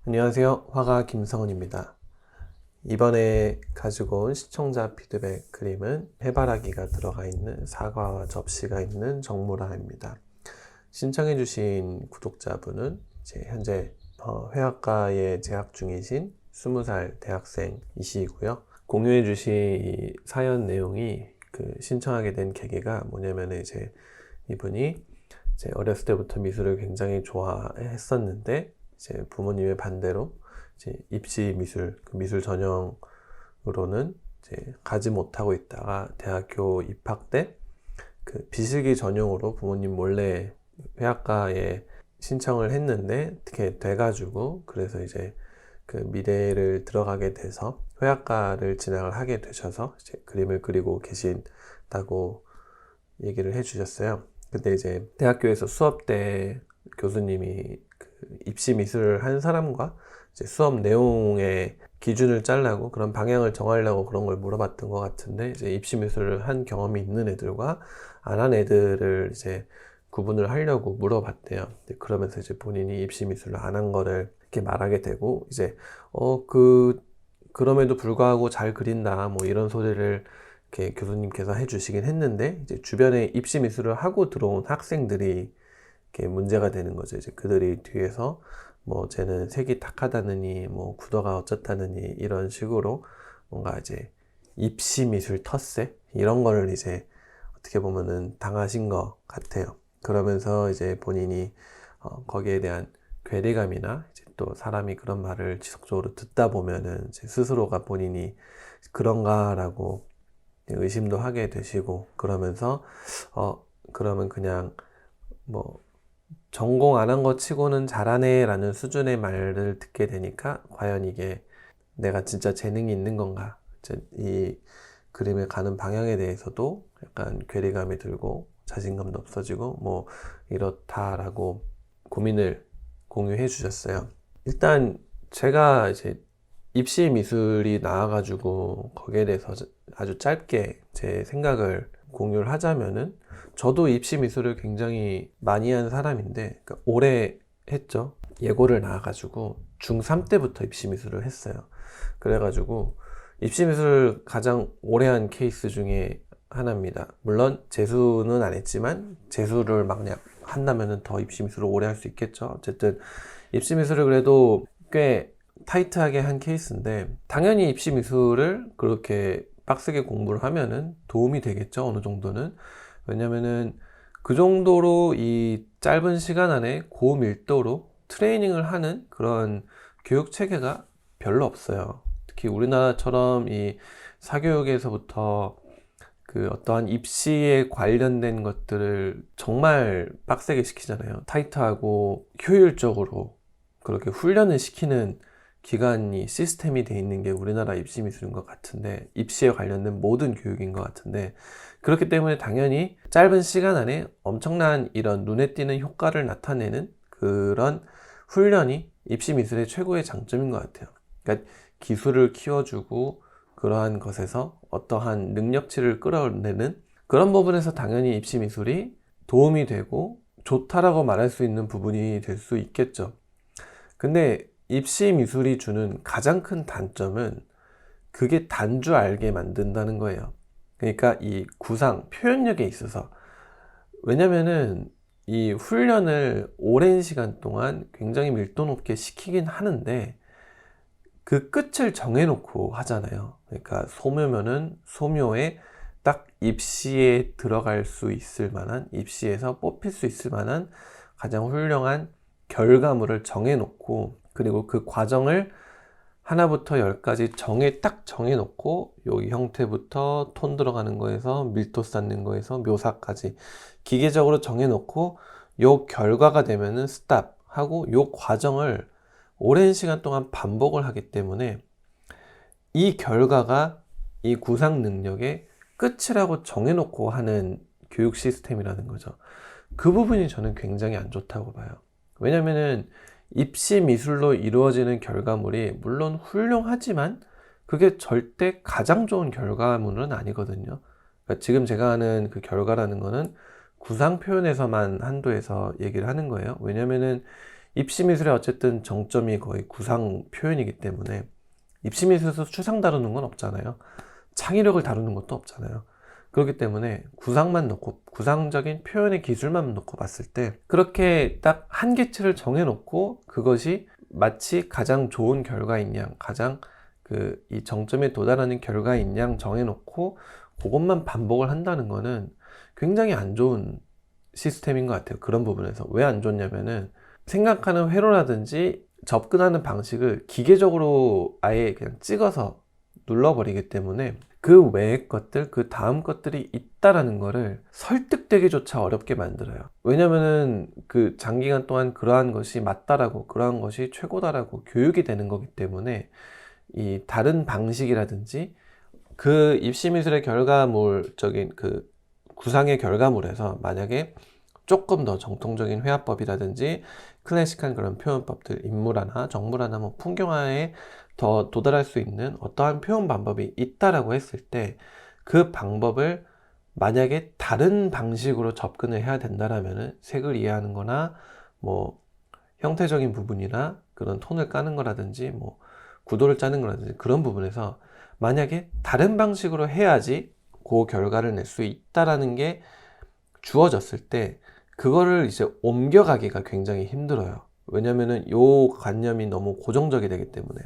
안녕하세요. 화가 김성은입니다. 이번에 가지고 온 시청자 피드백 그림은 해바라기가 들어가 있는 사과와 접시가 있는 정물화입니다. 신청해주신 구독자분은 현재 회화과에 재학 중이신 20살 대학생이시고요. 공유해주신 이 사연 내용이 신청하게 된 계기가 뭐냐면 이분이 어렸을 때부터 미술을 굉장히 좋아했었는데 부모님의 반대로 입시 미술, 미술 전형으로는 가지 못하고 있다가 대학교 입학 때 비슬기 전용으로 부모님 몰래 회화과에 신청을 했는데 어떻게 돼가지고 그래서 미대를 들어가게 돼서 회화과를 진학을 하게 되셔서 그림을 그리고 계신다고 얘기를 해주셨어요. 근데 대학교에서 수업 때 교수님이 입시 미술을 한 사람과 수업 내용의 기준을 짜려고 그런 방향을 정하려고 그런 걸 물어봤던 것 같은데 입시 미술을 한 경험이 있는 애들과 안 한 애들을 구분을 하려고 물어봤대요. 그러면서 본인이 입시 미술을 안 한 거를 이렇게 말하게 되고 그럼에도 불구하고 잘 그린다 뭐 이런 소리를 이렇게 교수님께서 해주시긴 했는데 주변에 입시 미술을 하고 들어온 학생들이 이렇게 문제가 되는 거죠. 그들이 뒤에서 뭐 쟤는 색이 탁하다느니 뭐 구도가 어쩌다느니 이런 식으로 뭔가 입시 미술 텃세 이런 거를 어떻게 보면은 당하신 것 같아요. 그러면서 본인이 거기에 대한 괴리감이나 또 사람이 그런 말을 지속적으로 듣다 보면은 스스로가 본인이 그런가라고 의심도 하게 되시고 그러면서 그러면 그냥 뭐 전공 안 한 거 치고는 잘하네 라는 수준의 말을 듣게 되니까 과연 이게 내가 진짜 재능이 있는 건가, 이 그림에 가는 방향에 대해서도 약간 괴리감이 들고 자신감도 없어지고 뭐 이렇다라고 고민을 공유해 주셨어요. 일단 제가 입시 미술이 나와가지고 거기에 대해서 아주 짧게 제 생각을 공유를 하자면은 저도 입시 미술을 굉장히 많이 한 사람인데 오래 했죠. 예고를 나와가지고 중3 때부터 입시 미술을 했어요. 그래가지고 입시 미술을 가장 오래 한 케이스 중에 하나입니다. 물론 재수는 안 했지만 재수를 막 한다면은 더 입시 미술을 오래 할 수 있겠죠. 어쨌든 입시 미술을 그래도 꽤 타이트하게 한 케이스인데 당연히 입시 미술을 그렇게 빡세게 공부를 하면은 도움이 되겠죠. 어느 정도는. 왜냐면은 그 정도로 이 짧은 시간 안에 고밀도로 트레이닝을 하는 그런 교육 체계가 별로 없어요. 특히 우리나라처럼 이 사교육에서부터 어떠한 입시에 관련된 것들을 정말 빡세게 시키잖아요. 타이트하고 효율적으로 그렇게 훈련을 시키는 기관이 시스템이 돼 있는 게 우리나라 입시 미술인 것 같은데, 입시에 관련된 모든 교육인 것 같은데, 그렇기 때문에 당연히 짧은 시간 안에 엄청난 이런 눈에 띄는 효과를 나타내는 그런 훈련이 입시 미술의 최고의 장점인 것 같아요. 그러니까 기술을 키워주고 그러한 것에서 어떠한 능력치를 끌어내는 그런 부분에서 당연히 입시 미술이 도움이 되고 좋다라고 말할 수 있는 부분이 될 수 있겠죠. 근데 입시 미술이 주는 가장 큰 단점은 그게 단줄 알게 만든다는 거예요. 그러니까 이 구상, 표현력에 있어서, 왜냐면은 이 훈련을 오랜 시간 동안 굉장히 밀도 높게 시키긴 하는데 그 끝을 정해놓고 하잖아요. 그러니까 소묘면은 소묘에 딱 입시에 들어갈 수 있을 만한, 입시에서 뽑힐 수 있을 만한 가장 훌륭한 결과물을 정해놓고, 그리고 그 과정을 하나부터 열까지 딱 정해놓고 여기 형태부터 톤 들어가는 거에서 밀도 쌓는 거에서 묘사까지 기계적으로 정해놓고 요 결과가 되면은 스탑 하고 요 과정을 오랜 시간 동안 반복을 하기 때문에 이 결과가 이 구상 능력의 끝이라고 정해놓고 하는 교육 시스템이라는 거죠. 그 부분이 저는 굉장히 안 좋다고 봐요. 왜냐면은 입시 미술로 이루어지는 결과물이 물론 훌륭하지만 그게 절대 가장 좋은 결과물은 아니거든요. 그러니까 지금 제가 하는 그 결과라는 거는 구상 표현에서만 한도에서 얘기를 하는 거예요. 왜냐면은 입시미술의 어쨌든 정점이 거의 구상 표현이기 때문에 입시미술에서 추상 다루는 건 없잖아요. 창의력을 다루는 것도 없잖아요. 그렇기 때문에 구상만 놓고, 구상적인 표현의 기술만 놓고 봤을 때 그렇게 딱 한계치를 정해놓고 그것이 마치 가장 좋은 결과인 양, 가장 이 정점에 도달하는 결과인 양 정해놓고 그것만 반복을 한다는 거는 굉장히 안 좋은 시스템인 것 같아요. 그런 부분에서. 왜 안 좋냐면은 생각하는 회로라든지 접근하는 방식을 기계적으로 아예 그냥 찍어서 눌러버리기 때문에 그 외의 것들, 그 다음 것들이 있다라는 거를 설득되기조차 어렵게 만들어요. 왜냐면은 그 장기간 동안 그러한 것이 맞다라고, 그러한 것이 최고다라고 교육이 되는 거기 때문에 이 다른 방식이라든지 그 입시미술의 결과물적인 그 구상의 결과물에서 만약에 조금 더 정통적인 회화법이라든지 클래식한 그런 표현법들, 인물화나 정물화나 뭐 풍경화에 더 도달할 수 있는 어떠한 표현 방법이 있다라고 했을 때 그 방법을 만약에 다른 방식으로 접근을 해야 된다라면은 색을 이해하는 거나 뭐 형태적인 부분이나 그런 톤을 까는 거라든지 뭐 구도를 짜는 거라든지 그런 부분에서 만약에 다른 방식으로 해야지 그 결과를 낼 수 있다라는 게 주어졌을 때 그거를 이제 옮겨가기가 굉장히 힘들어요. 왜냐면은 요 관념이 너무 고정적이 되기 때문에.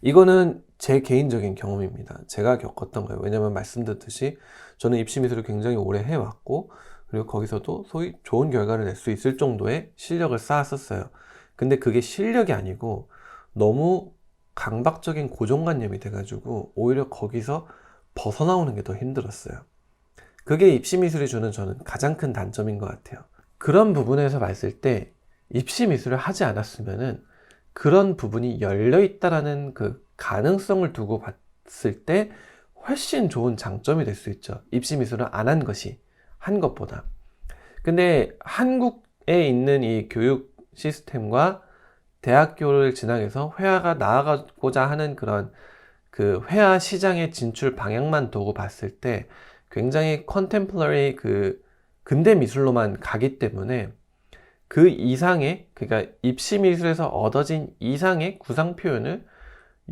이거는 제 개인적인 경험입니다. 제가 겪었던 거예요. 왜냐면 말씀드렸듯이 저는 입시미술을 굉장히 오래 해왔고 그리고 거기서도 소위 좋은 결과를 낼 수 있을 정도의 실력을 쌓았었어요. 근데 그게 실력이 아니고 너무 강박적인 고정관념이 돼가지고 오히려 거기서 벗어나오는 게 더 힘들었어요. 그게 입시미술이 주는 저는 가장 큰 단점인 것 같아요. 그런 부분에서 봤을 때 입시미술을 하지 않았으면은 그런 부분이 열려 있다라는 그 가능성을 두고 봤을 때 훨씬 좋은 장점이 될 수 있죠. 입시미술을 안 한 것이 한 것보다. 근데 한국에 있는 이 교육 시스템과 대학교를 지나서 회화가 나아가고자 하는 그런 그 회화 시장의 진출 방향만 두고 봤을 때 굉장히 컨템플러리 그 근대 미술로만 가기 때문에 그 이상의, 그러니까 입시 미술에서 얻어진 이상의 구상 표현을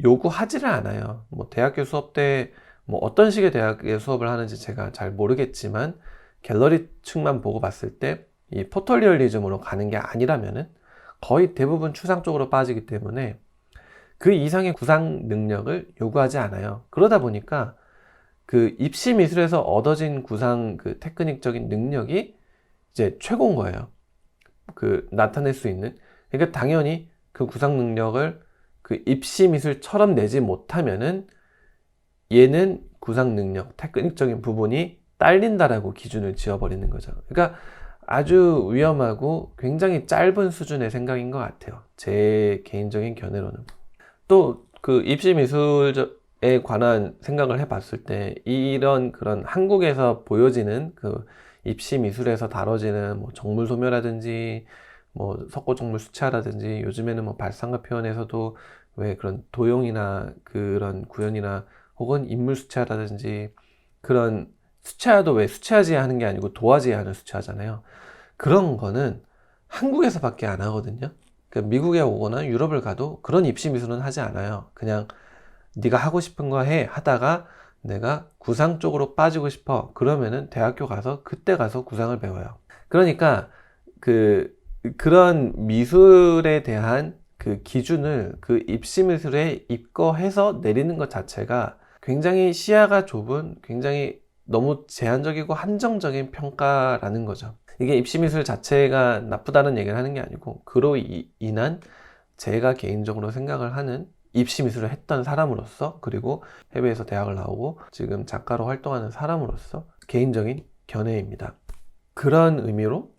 요구하지를 않아요. 뭐 대학교 수업 때 뭐 어떤 식의 대학의 수업을 하는지 제가 잘 모르겠지만 갤러리 측만 보고 봤을 때 이 포토리얼리즘으로 가는 게 아니라면은 거의 대부분 추상 쪽으로 빠지기 때문에 그 이상의 구상 능력을 요구하지 않아요. 그러다 보니까 그 입시 미술에서 얻어진 구상 그 테크닉적인 능력이 이제 최고인 거예요. 그 나타낼 수 있는. 그러니까 당연히 그 구상 능력을 그 입시 미술처럼 내지 못하면은 얘는 구상 능력, 테크닉적인 부분이 딸린다라고 기준을 지어버리는 거죠. 그러니까 아주 위험하고 굉장히 짧은 수준의 생각인 것 같아요. 제 개인적인 견해로는. 또 그 입시 미술에 관한 생각을 해봤을 때 이런 그런 한국에서 보여지는 그 입시 미술에서 다뤄지는 뭐 정물 소묘라든지 뭐 석고정물 수채화라든지 요즘에는 뭐 발상가 표현에서도 왜 그런 도형이나 그런 구현이나 혹은 인물 수채화라든지 그런 수채화도 왜 수채화지 하는 게 아니고 도화지 하는 수채화잖아요. 그런 거는 한국에서밖에 안 하거든요. 그러니까 미국에 오거나 유럽을 가도 그런 입시 미술은 하지 않아요. 그냥 네가 하고 싶은 거 해 하다가 내가 구상 쪽으로 빠지고 싶어 그러면은 대학교 가서 그때 가서 구상을 배워요. 그러니까 그런 미술에 대한 그 기준을 그 입시 미술에 입거해서 내리는 것 자체가 굉장히 시야가 좁은, 굉장히 너무 제한적이고 한정적인 평가라는 거죠. 이게 입시미술 자체가 나쁘다는 얘기를 하는 게 아니고 그로 인한 제가 개인적으로 생각을 하는 입시미술을 했던 사람으로서 그리고 해외에서 대학을 나오고 지금 작가로 활동하는 사람으로서 개인적인 견해입니다. 그런 의미로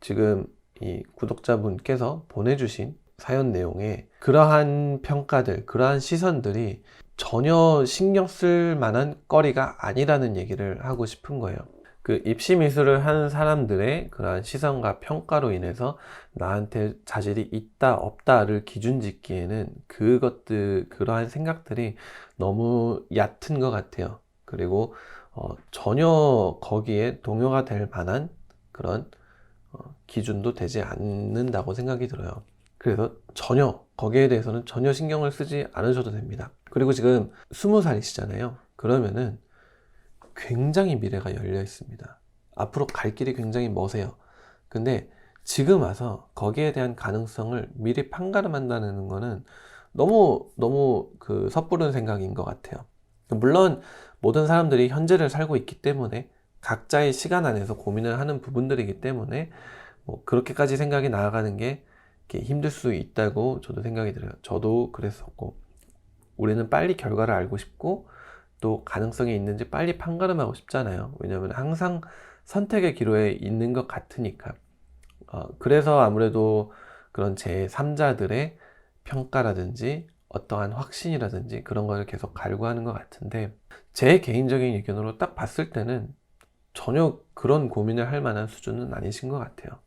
지금 이 구독자분께서 보내주신 사연 내용에 그러한 평가들, 그러한 시선들이 전혀 신경 쓸 만한 거리가 아니라는 얘기를 하고 싶은 거예요. 그 입시 미술을 하는 사람들의 그러한 시선과 평가로 인해서 나한테 자질이 있다 없다를 기준 짓기에는 그러한 생각들이 너무 얕은 것 같아요. 그리고 전혀 거기에 동요가 될 만한 그런 기준도 되지 않는다고 생각이 들어요. 그래서 전혀 거기에 대해서는 전혀 신경을 쓰지 않으셔도 됩니다. 그리고 지금 20살이시잖아요. 그러면은 굉장히 미래가 열려 있습니다. 앞으로 갈 길이 굉장히 머세요. 근데 지금 와서 거기에 대한 가능성을 미리 판가름한다는 거는 너무 그 섣부른 생각인 것 같아요. 물론 모든 사람들이 현재를 살고 있기 때문에 각자의 시간 안에서 고민을 하는 부분들이기 때문에 뭐 그렇게까지 생각이 나아가는 게 이렇게 힘들 수 있다고 저도 생각이 들어요. 저도 그랬었고, 우리는 빨리 결과를 알고 싶고 또 가능성이 있는지 빨리 판가름하고 싶잖아요. 왜냐하면 항상 선택의 기로에 있는 것 같으니까. 그래서 아무래도 그런 제3자들의 평가라든지 어떠한 확신이라든지 그런 걸 계속 갈구하는 것 같은데, 제 개인적인 의견으로 딱 봤을 때는 전혀 그런 고민을 할 만한 수준은 아니신 것 같아요.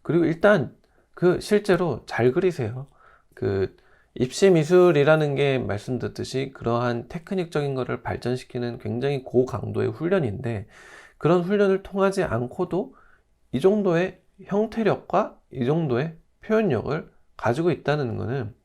그리고 일단 그 실제로 잘 그리세요. 그 입시 미술이라는 게 말씀드렸듯이 그러한 테크닉적인 거를 발전시키는 굉장히 고강도의 훈련인데, 그런 훈련을 통하지 않고도 이 정도의 형태력과 이 정도의 표현력을 가지고 있다는 거는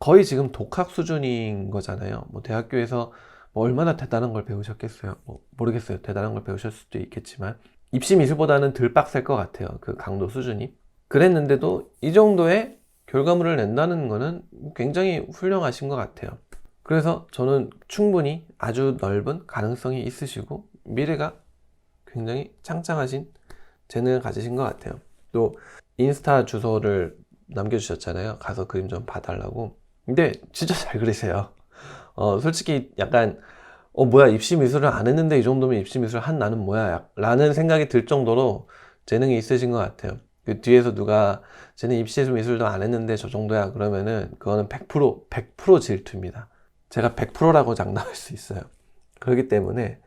거의 지금 독학 수준인 거잖아요. 뭐 대학교에서 뭐 얼마나 대단한 걸 배우셨겠어요. 뭐 모르겠어요. 대단한 걸 배우실 수도 있겠지만 입시 미술보다는 덜 빡셀 것 같아요. 그 강도 수준이. 그랬는데도 이 정도의 결과물을 낸다는 거는 굉장히 훌륭하신 것 같아요. 그래서 저는 충분히 아주 넓은 가능성이 있으시고 미래가 굉장히 창창하신 재능을 가지신 것 같아요. 또 인스타 주소를 남겨주셨잖아요. 가서 그림 좀 봐달라고. 근데 진짜 잘 그리세요. 솔직히 약간 뭐야, 입시 미술을 안 했는데 이 정도면 입시 미술 한 나는 뭐야 라는 생각이 들 정도로 재능이 있으신 것 같아요. 그 뒤에서 누가 쟤는 입시 미술도 안 했는데 저 정도야 그러면은 그거는 100% 질투입니다. 제가 100%라고 장담할 수 있어요. 그렇기 때문에,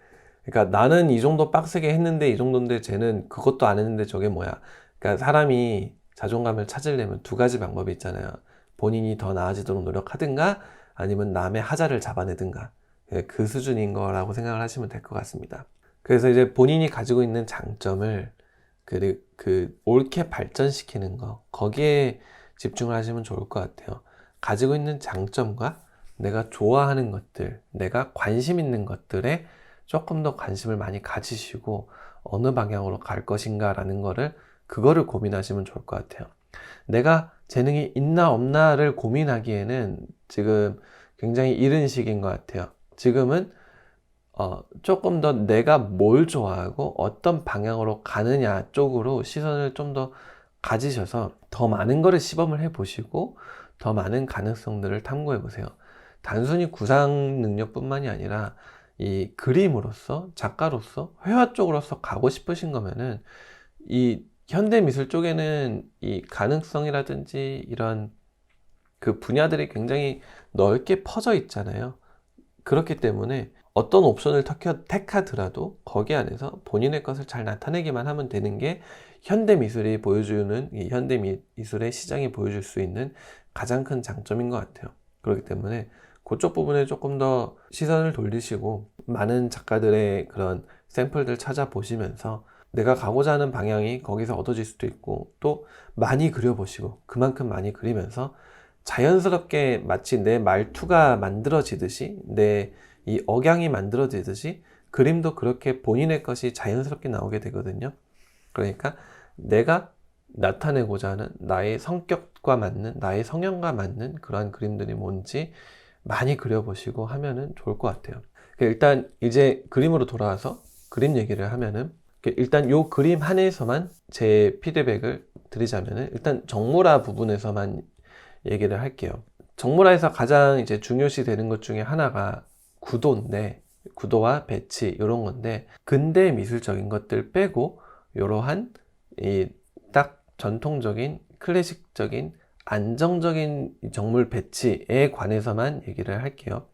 그러니까 나는 이 정도 빡세게 했는데 이 정도인데 쟤는 그것도 안 했는데 저게 뭐야. 그러니까 사람이 자존감을 찾으려면 두 가지 방법이 있잖아요. 본인이 더 나아지도록 노력하든가 아니면 남의 하자를 잡아내든가. 그 수준인 거라고 생각을 하시면 될 것 같습니다. 그래서 이제 본인이 가지고 있는 장점을 옳게 발전시키는 거, 거기에 집중을 하시면 좋을 것 같아요. 가지고 있는 장점과 내가 좋아하는 것들, 내가 관심 있는 것들에 조금 더 관심을 많이 가지시고 어느 방향으로 갈 것인가 라는 그거를 고민하시면 좋을 것 같아요. 내가 재능이 있나 없나를 고민하기에는 지금 굉장히 이른 시기인 것 같아요. 지금은 조금 더 내가 뭘 좋아하고 어떤 방향으로 가느냐 쪽으로 시선을 좀 더 가지셔서 더 많은 거를 시범을 해 보시고 더 많은 가능성들을 탐구해 보세요. 단순히 구상 능력뿐만이 아니라 이 그림으로서, 작가로서, 회화 쪽으로서 가고 싶으신 거면은 이 현대 미술 쪽에는 이 가능성이라든지 이런 그 분야들이 굉장히 넓게 퍼져 있잖아요. 그렇기 때문에 어떤 옵션을 택하더라도 거기 안에서 본인의 것을 잘 나타내기만 하면 되는 게 현대 미술이 보여주는, 이 현대 미술의 시장이 보여줄 수 있는 가장 큰 장점인 것 같아요. 그렇기 때문에 그쪽 부분에 조금 더 시선을 돌리시고 많은 작가들의 그런 샘플들 찾아보시면서 내가 가고자 하는 방향이 거기서 얻어질 수도 있고, 또 많이 그려보시고 그만큼 많이 그리면서 자연스럽게 마치 내 말투가 만들어지듯이, 내 이 억양이 만들어지듯이 그림도 그렇게 본인의 것이 자연스럽게 나오게 되거든요. 그러니까 내가 나타내고자 하는 나의 성격과 맞는, 나의 성향과 맞는 그러한 그림들이 뭔지 많이 그려보시고 하면은 좋을 것 같아요. 일단 이제 그림으로 돌아와서 그림 얘기를 하면은, 일단 요 그림 한에서만 제 피드백을 드리자면은, 일단 정물화 부분에서만 얘기를 할게요. 정물화에서 가장 이제 중요시 되는 것 중에 하나가 구도인데, 구도와 배치 이런 건데, 근대 미술적인 것들 빼고 이러한 이 딱 전통적인 클래식적인 안정적인 정물 배치에 관해서만 얘기를 할게요.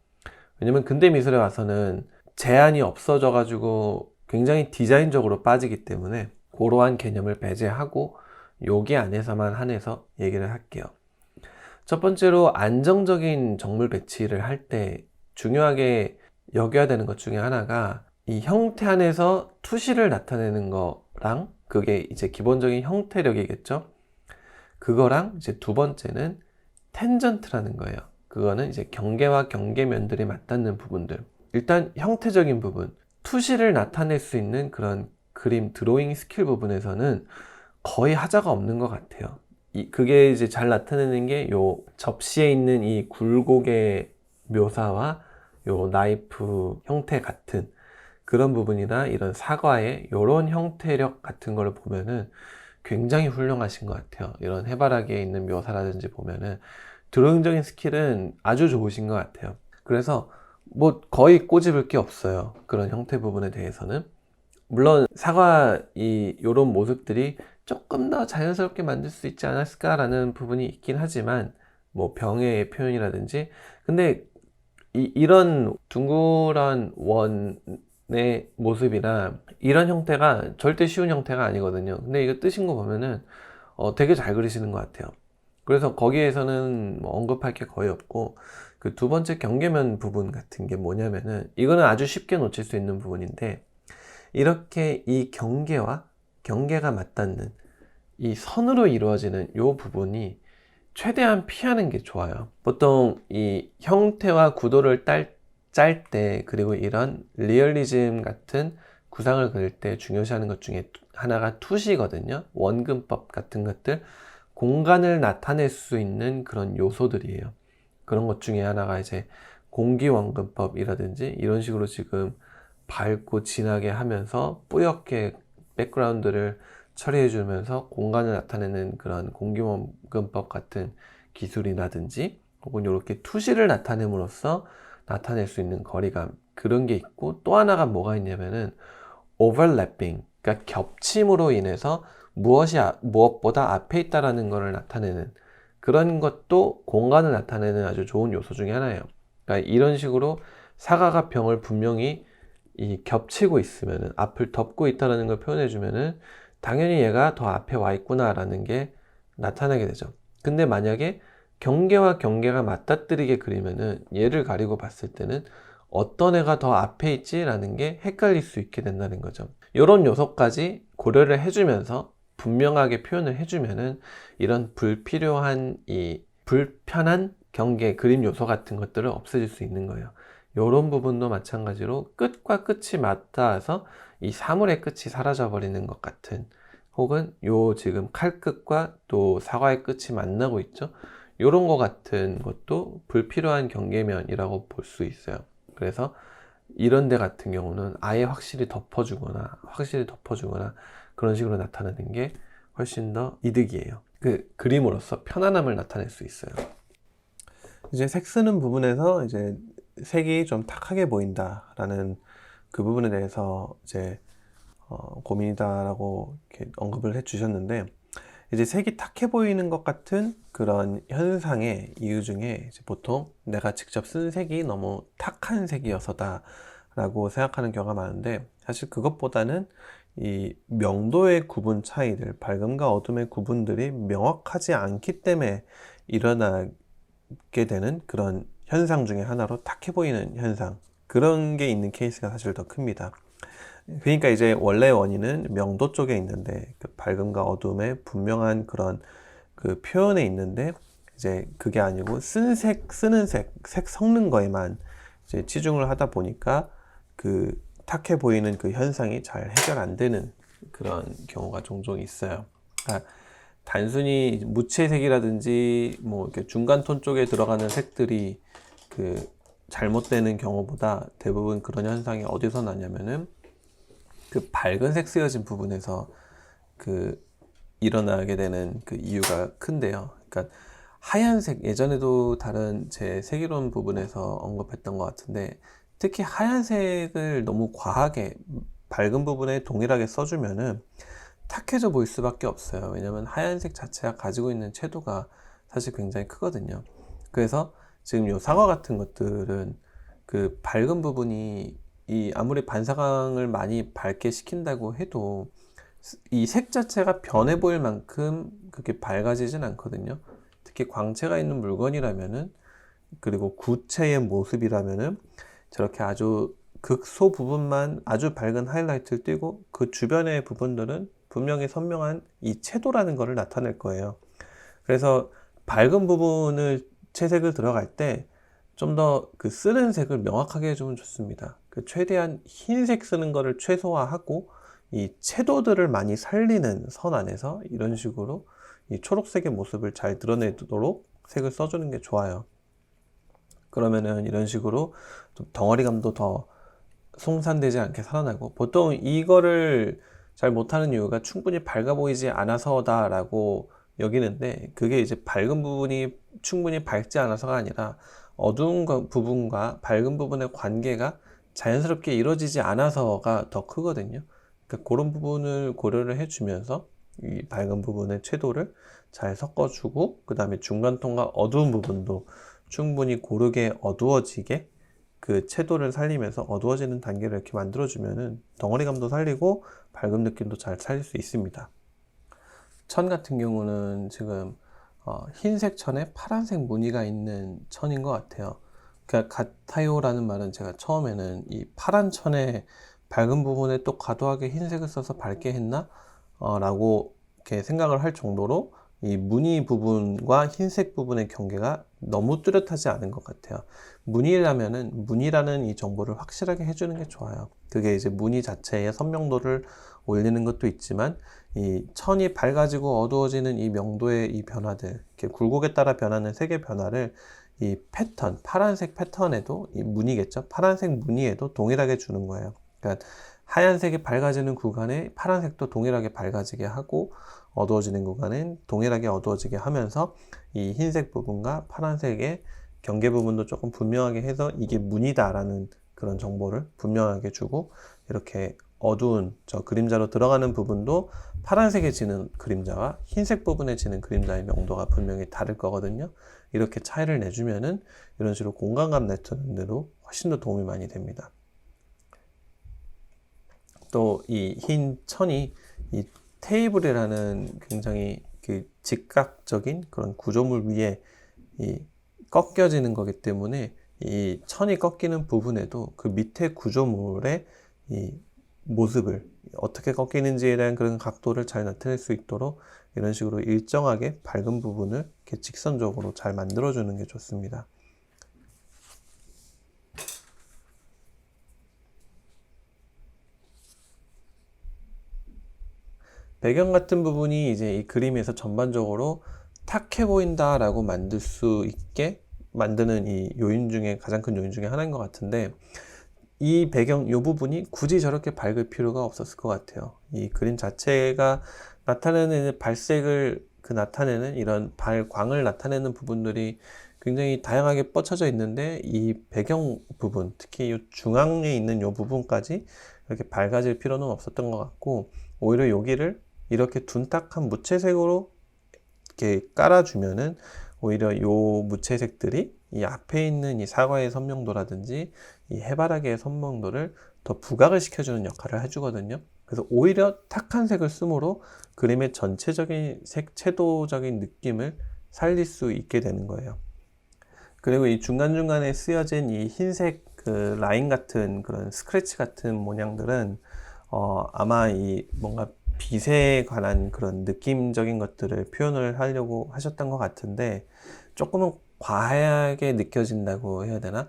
왜냐면 근대 미술에 와서는 제한이 없어져 가지고 굉장히 디자인적으로 빠지기 때문에 그러한 개념을 배제하고 여기 안에서만 한해서 얘기를 할게요. 첫 번째로 안정적인 정물 배치를 할 때 중요하게 여겨야 되는 것 중에 하나가 이 형태 안에서 투시를 나타내는 거랑, 그게 이제 기본적인 형태력이겠죠. 그거랑 이제 두 번째는 텐전트라는 거예요. 그거는 이제 경계와 경계면들이 맞닿는 부분들. 일단 형태적인 부분, 투시를 나타낼 수 있는 그런 그림, 드로잉 스킬 부분에서는 거의 하자가 없는 것 같아요. 그게 이제 잘 나타내는 게 요 접시에 있는 이 굴곡의 묘사와 요 나이프 형태 같은 그런 부분이나 이런 사과의 요런 형태력 같은 걸 보면은 굉장히 훌륭하신 것 같아요. 이런 해바라기에 있는 묘사라든지 보면은 드로잉적인 스킬은 아주 좋으신 것 같아요. 그래서 뭐 거의 꼬집을 게 없어요. 그런 형태 부분에 대해서는. 물론 사과 요런 모습들이 조금 더 자연스럽게 만들 수 있지 않았을까라는 부분이 있긴 하지만 뭐 병의 표현이라든지 근데 이런 둥그런 원의 모습이나 이런 형태가 절대 쉬운 형태가 아니거든요. 근데 이거 뜨신 거 보면은 되게 잘 그리시는 것 같아요. 그래서 거기에서는 뭐 언급할 게 거의 없고 그 두 번째 경계면 부분 같은 게 뭐냐면은 이거는 아주 쉽게 놓칠 수 있는 부분인데 이렇게 이 경계와 경계가 맞닿는 이 선으로 이루어지는 이 부분이 최대한 피하는 게 좋아요. 보통 이 형태와 구도를 짤 때 그리고 이런 리얼리즘 같은 구상을 그릴 때 중요시하는 것 중에 하나가 투시거든요. 원근법 같은 것들, 공간을 나타낼 수 있는 그런 요소들이에요. 그런 것 중에 하나가 이제 공기원근법이라든지 이런 식으로 지금 밝고 진하게 하면서 뿌옇게 백그라운드를 처리해 주면서 공간을 나타내는 그런 공기원근법 같은 기술이라든지 혹은 이렇게 투시를 나타냄으로써 나타낼 수 있는 거리감 그런 게 있고 또 하나가 뭐가 있냐면은 overlapping 그러니까 겹침으로 인해서 무엇보다 앞에 있다라는 것을 나타내는 그런 것도 공간을 나타내는 아주 좋은 요소 중에 하나예요. 그러니까 이런 식으로 사과가 병을 분명히 겹치고 있으면은 앞을 덮고 있다는 걸 표현해 주면은 당연히 얘가 더 앞에 와 있구나라는 게 나타나게 되죠. 근데 만약에 경계와 경계가 맞닿뜨리게 그리면은 얘를 가리고 봤을 때는 어떤 애가 더 앞에 있지라는 게 헷갈릴 수 있게 된다는 거죠. 이런 요소까지 고려를 해주면서 분명하게 표현을 해주면은 이런 불필요한 불편한 경계, 그림 요소 같은 것들을 없애줄 수 있는 거예요. 이런 부분도 마찬가지로 끝과 끝이 맞닿아서 이 사물의 끝이 사라져 버리는 것 같은 혹은 요 지금 칼끝과 또 사과의 끝이 만나고 있죠. 이런 것 같은 것도 불필요한 경계면이라고 볼 수 있어요. 그래서 이런 데 같은 경우는 아예 확실히 덮어주거나 그런 식으로 나타내는 게 훨씬 더 이득이에요. 그 그림으로서 편안함을 나타낼 수 있어요. 이제 색 쓰는 부분에서 이제 색이 좀 탁하게 보인다라는 그 부분에 대해서 이제 고민이다라고 이렇게 언급을 해 주셨는데 이제 색이 탁해 보이는 것 같은 그런 현상의 이유 중에 이제 보통 내가 직접 쓴 색이 너무 탁한 색이어서다 라고 생각하는 경우가 많은데 사실 그것보다는 이 명도의 구분 차이들, 밝음과 어둠의 구분들이 명확하지 않기 때문에 일어나게 되는 그런 현상 중에 하나로 탁해 보이는 현상, 그런 게 있는 케이스가 사실 더 큽니다. 그러니까 이제 원래 원인은 명도 쪽에 있는데 그 밝음과 어둠의 분명한 그런 그 표현에 있는데 이제 그게 아니고 쓰는 색 섞는 거에만 이제 치중을 하다 보니까 그 탁해 보이는 그 현상이 잘 해결 안 되는 그런 경우가 종종 있어요. 그러니까 단순히 무채색이라든지 뭐 이렇게 중간 톤 쪽에 들어가는 색들이 그 잘못되는 경우보다 대부분 그런 현상이 어디서 나냐면은 그 밝은 색 쓰여진 부분에서 그 일어나게 되는 그 이유가 큰데요. 그러니까 하얀색 예전에도 다른 제 색이론 부분에서 언급했던 것 같은데 특히 하얀색을 너무 과하게 밝은 부분에 동일하게 써주면은 탁해져 보일 수밖에 없어요. 왜냐면 하얀색 자체가 가지고 있는 채도가 사실 굉장히 크거든요. 그래서 지금 요 사과 같은 것들은 그 밝은 부분이 아무리 반사광을 많이 밝게 시킨다고 해도 이 색 자체가 변해 보일 만큼 그렇게 밝아지진 않거든요. 특히 광채가 있는 물건이라면은 그리고 구체의 모습이라면은 저렇게 아주 극소 부분만 아주 밝은 하이라이트를 띄고 그 주변의 부분들은 분명히 선명한 이 채도라는 것을 나타낼 거예요. 그래서 밝은 부분을 채색을 들어갈 때 좀 더 그 쓰는 색을 명확하게 해주면 좋습니다. 그 최대한 흰색 쓰는 거를 최소화하고 이 채도들을 많이 살리는 선 안에서 이런 식으로 이 초록색의 모습을 잘 드러내도록 색을 써주는 게 좋아요. 그러면은 이런 식으로 좀 덩어리감도 더 송산되지 않게 살아나고, 보통 이거를 잘 못하는 이유가 충분히 밝아 보이지 않아서다 라고 여기는데, 그게 이제 밝은 부분이 충분히 밝지 않아서가 아니라 어두운 부분과 밝은 부분의 관계가 자연스럽게 이루어지지 않아서가 더 크거든요. 그러니까 그런 부분을 고려를 해주면서 이 밝은 부분의 채도를 잘 섞어주고, 그 다음에 중간톤과 어두운 부분도 충분히 고르게 어두워지게 그 채도를 살리면서 어두워지는 단계를 이렇게 만들어주면은 덩어리감도 살리고 밝은 느낌도 잘 살릴 수 있습니다. 천 같은 경우는 지금 흰색 천에 파란색 무늬가 있는 천인 것 같아요. 그러니까 같아요라는 말은 제가 처음에는 이 파란 천에 밝은 부분에 또 과도하게 흰색을 써서 밝게 했나? 라고 이렇게 생각을 할 정도로 이 무늬 부분과 흰색 부분의 경계가 너무 뚜렷하지 않은 것 같아요. 무늬라면은 무늬라는 이 정보를 확실하게 해주는 게 좋아요. 그게 이제 무늬 자체의 선명도를 올리는 것도 있지만, 이 천이 밝아지고 어두워지는 이 명도의 이 변화들, 이렇게 굴곡에 따라 변하는 색의 변화를 이 패턴, 파란색 패턴에도, 이 무늬겠죠? 파란색 무늬에도 동일하게 주는 거예요. 그러니까 하얀색이 밝아지는 구간에 파란색도 동일하게 밝아지게 하고, 어두워지는 구간은 동일하게 어두워지게 하면서 이 흰색 부분과 파란색의 경계 부분도 조금 분명하게 해서 이게 무늬다라는 그런 정보를 분명하게 주고, 이렇게 어두운 저 그림자로 들어가는 부분도 파란색에 지는 그림자와 흰색 부분에 지는 그림자의 명도가 분명히 다를 거거든요. 이렇게 차이를 내주면은 이런 식으로 공간감 내주는 데도 훨씬 더 도움이 많이 됩니다. 또 이 흰 천이 이 테이블이라는 굉장히 그 직각적인 그런 구조물 위에 이 꺾여지는 거기 때문에, 이 천이 꺾이는 부분에도 그 밑에 구조물의 이 모습을 어떻게 꺾이는지에 대한 그런 각도를 잘 나타낼 수 있도록 이런 식으로 일정하게 밝은 부분을 이렇게 직선적으로 잘 만들어주는 게 좋습니다. 배경 같은 부분이 이제 이 그림에서 전반적으로 탁해 보인다 라고 만들 수 있게 만드는 이 요인 중에 가장 큰 요인 중에 하나인 것 같은데, 이 배경 이 부분이 굳이 저렇게 밝을 필요가 없었을 것 같아요. 이 그림 자체가 나타내는 발색을 나타내는 이런 발광을 나타내는 부분들이 굉장히 다양하게 뻗쳐져 있는데, 이 배경 부분, 특히 이 중앙에 있는 이 부분까지 이렇게 밝아질 필요는 없었던 것 같고, 오히려 여기를 이렇게 둔탁한 무채색으로 이렇게 깔아주면은 오히려 이 무채색들이 이 앞에 있는 이 사과의 선명도라든지 이 해바라기의 선명도를 더 부각을 시켜주는 역할을 해주거든요. 그래서 오히려 탁한 색을 쓰므로 그림의 전체적인 색 채도적인 느낌을 살릴 수 있게 되는 거예요. 그리고 이 중간중간에 쓰여진 이 흰색 그 라인 같은 그런 스크래치 같은 모양들은 아마 이 뭔가 빛에 관한 그런 느낌적인 것들을 표현을 하려고 하셨던 것 같은데, 조금은 과하게 느껴진다고 해야 되나?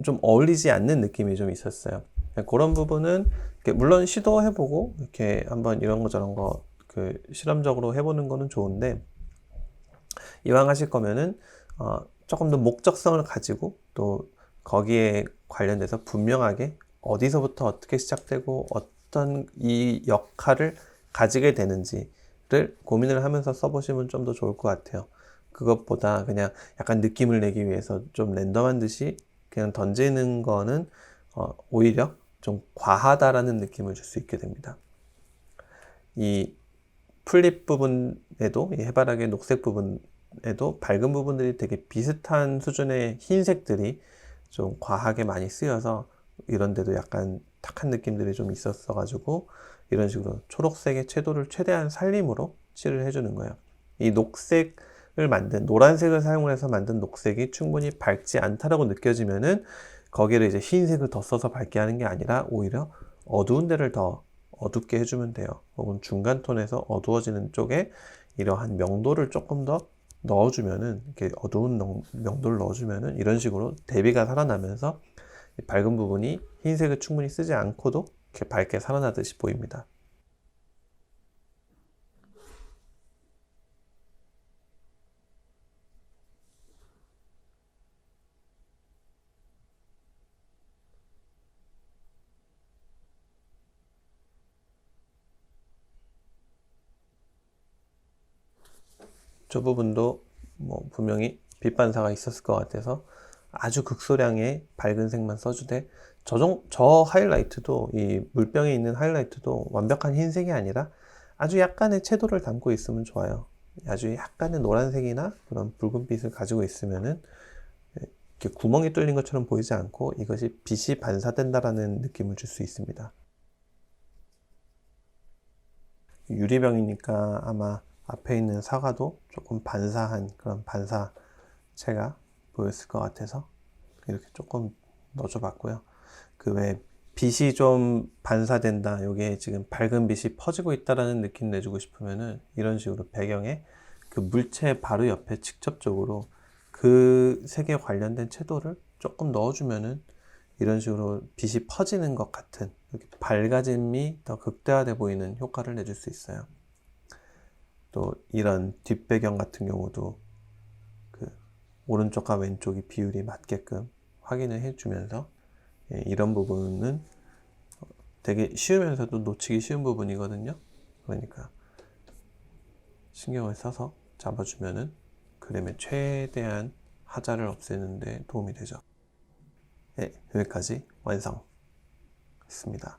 좀 어울리지 않는 느낌이 좀 있었어요. 그런 부분은 물론 시도해보고 이렇게 한번 이런 거 저런 거 그 실험적으로 해보는 거는 좋은데, 이왕 하실 거면은 조금 더 목적성을 가지고 또 거기에 관련돼서 분명하게 어디서부터 어떻게 시작되고 어떤 이 역할을 가지게 되는지를 고민을 하면서 써보시면 좀 더 좋을 것 같아요. 그것보다 그냥 약간 느낌을 내기 위해서 좀 랜덤한 듯이 그냥 던지는 거는 오히려 좀 과하다라는 느낌을 줄 수 있게 됩니다. 이 풀잎 부분에도, 이 해바라기 녹색 부분에도 밝은 부분들이 되게 비슷한 수준의 흰색들이 좀 과하게 많이 쓰여서 이런 데도 약간 탁한 느낌들이 좀 있었어 가지고 이런 식으로 초록색의 채도를 최대한 살림으로 칠을 해주는 거예요. 이 녹색을 만든, 노란색을 사용을 해서 만든 녹색이 충분히 밝지 않다라고 느껴지면은 거기를 이제 흰색을 더 써서 밝게 하는 게 아니라 오히려 어두운 데를 더 어둡게 해주면 돼요. 혹은 중간 톤에서 어두워지는 쪽에 이러한 명도를 조금 더 넣어주면은, 이렇게 어두운 명도를 넣어주면은 이런 식으로 대비가 살아나면서 밝은 부분이 흰색을 충분히 쓰지 않고도 이렇게 밝게 살아나듯이 보입니다. 저 부분도 뭐 분명히 빛 반사가 있었을 것 같아서 아주 극소량의 밝은 색만 써주되, 저 하이라이트도, 이 물병에 있는 하이라이트도 완벽한 흰색이 아니라 아주 약간의 채도를 담고 있으면 좋아요. 아주 약간의 노란색이나 그런 붉은빛을 가지고 있으면은 이렇게 구멍이 뚫린 것처럼 보이지 않고 이것이 빛이 반사된다라는 느낌을 줄 수 있습니다. 유리병이니까 아마 앞에 있는 사과도 조금 반사한 그런 반사체가 보였을 것 같아서 이렇게 조금 넣어줘 봤고요. 그 외 빛이 좀 반사된다, 요게 지금 밝은 빛이 퍼지고 있다라는 느낌 내주고 싶으면은 이런 식으로 배경에 그 물체 바로 옆에 직접적으로 그 색에 관련된 채도를 조금 넣어주면은 이런 식으로 빛이 퍼지는 것 같은, 이렇게 밝아짐이 더 극대화돼 보이는 효과를 내줄 수 있어요. 또 이런 뒷배경 같은 경우도 그 오른쪽과 왼쪽이 비율이 맞게끔 확인을 해주면서, 이런 부분은 되게 쉬우면서도 놓치기 쉬운 부분이거든요. 그러니까 신경을 써서 잡아주면은 그림의 최대한 하자를 없애는 데 도움이 되죠. 네, 여기까지 완성했습니다.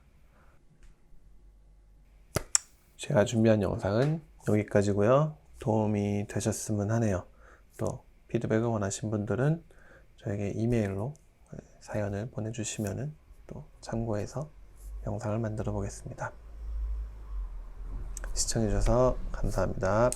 제가 준비한 영상은 여기까지고요. 도움이 되셨으면 하네요. 또 피드백을 원하신 분들은 저에게 이메일로 사연을 보내주시면 또 참고해서 영상을 만들어 보겠습니다. 시청해주셔서 감사합니다.